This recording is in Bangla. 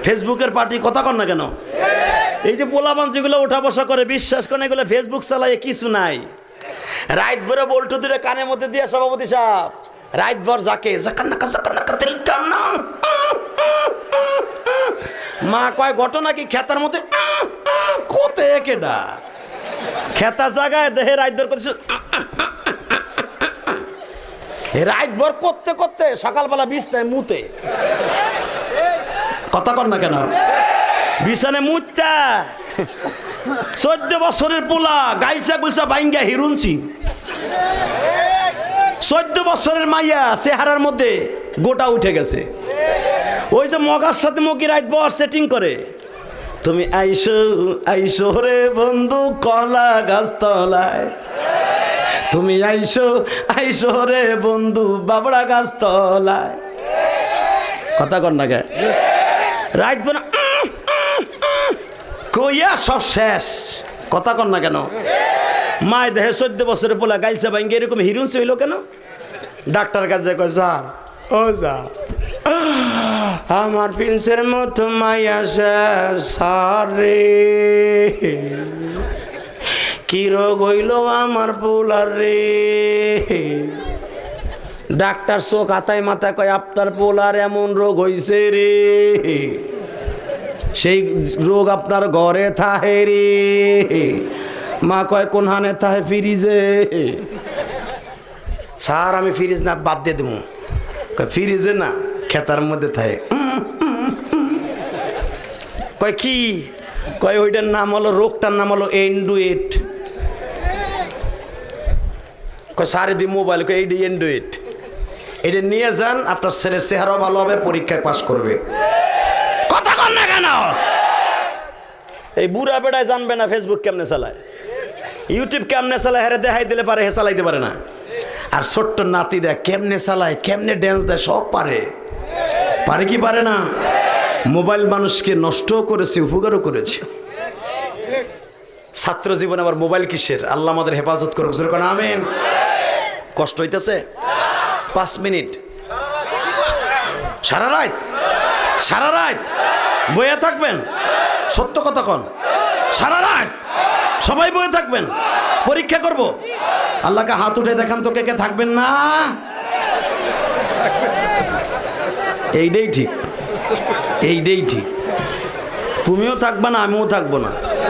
ফেসবুকের পার্টি, কথা কন না কেন? এই যে পোলাপান যেগুলো ওঠা বসা করে, বিশ্বাস করেন এগুলো ফেসবুক চালায় কিছু নাই। রাত ভরে বল্টু দূরে কানের মধ্যে দিয়ে সভাপতি সাহেব রাত ভর যাকে মা কয় ঘটনা কি খেতার মধ্যে কোতে কেডা খেতা জায়গায় দেহে রাত ভর করছে, রাত ভর করতে করতে সকালবেলা বিছনায় মুতে, কথা কন না কেন? বিছানে মুতটা 14 বছরের পোলা গাইসা গুইসা বাইঙ্গা হিরুনছি, 14 বছরের মাইয়া চেহারার মধ্যে গোটা উঠে গেছে। ওই যে মগার সাথে মগি রাত বর সেটিং করে, তুমি আইসো আইসো রে বন্ধু কলা গাছ তলায়, তুমি আইসো আইসো রে বন্ধু বাবড়া গাছ তলায়, কথা কন না গে? রাত বনা কইয়া সব শেষ, কথা কন না কেন? মায় দেহে 14 বছরের পোলা গাইলসা ভাঙ্গে এরকম হিরুনসি হইল কেন? ডাক্তার কাছে কয় যা ও যা, আমার প্রিন্সের মতো মাইয়া শেষ সারে, কি রোগ হইল আমার পোলার রে। ডাক্তার চোখ আতায় মাথায় কয় আপনার পোলার এমন রোগ হইছে রে, সেই রোগ আপনার ঘরে থাহে রে। মা কয় কোন হানে থাহে? ফ্রিজে। স্যার আমি ফ্রিজ না বাদ দিয়ে দেবো, ফ্রিজে না খেতার মধ্যে থাকে। কয় কি? কয় ওইটার নাম হলো, রোগটার নাম হলো এন্ডুয়েট। কয় সারে দি মোবাইল, কয় এইটি এন্ডুয়েট, এটা নিয়ে যান, আপনার ছেলের চেহারাও ভালো হবে, পরীক্ষায় পাস করবে, কথা কন না কেন? এই বুড়া বেড়ায় জানবে না ফেসবুক কেমনে চালায়, ইউটিউব কেমনে চালায়, হেরে দেখাই দিলে পারে, হে চালাইতে পারে না। আর ছোট্ট নাতি দেয় কেমনে চালায়, কেমনে ড্যান্স দেয়, সব পারে। পারে কি পারে না? মোবাইল মানুষকে নষ্টও করেছে, উপকারও করেছে। ছাত্র জীবনে আবার মোবাইল কিসের? আল্লাহ আমাদের হেফাজত করুক, যেরকম আমিন। কষ্ট হইতেছে? 5 মিনিট সারা রাত, সারা রাত বইয়া থাকবেন? সত্য কথা কন, সারা রাত সবাই বইয়ে থাকবেন? পরীক্ষা করব, আল্লাহকে হাত উঠে দেখান তো কে কে থাকবেন না? এইটাই ঠিক, এইটাই ঠিক। তুমিও থাকবা না, আমিও থাকবো না।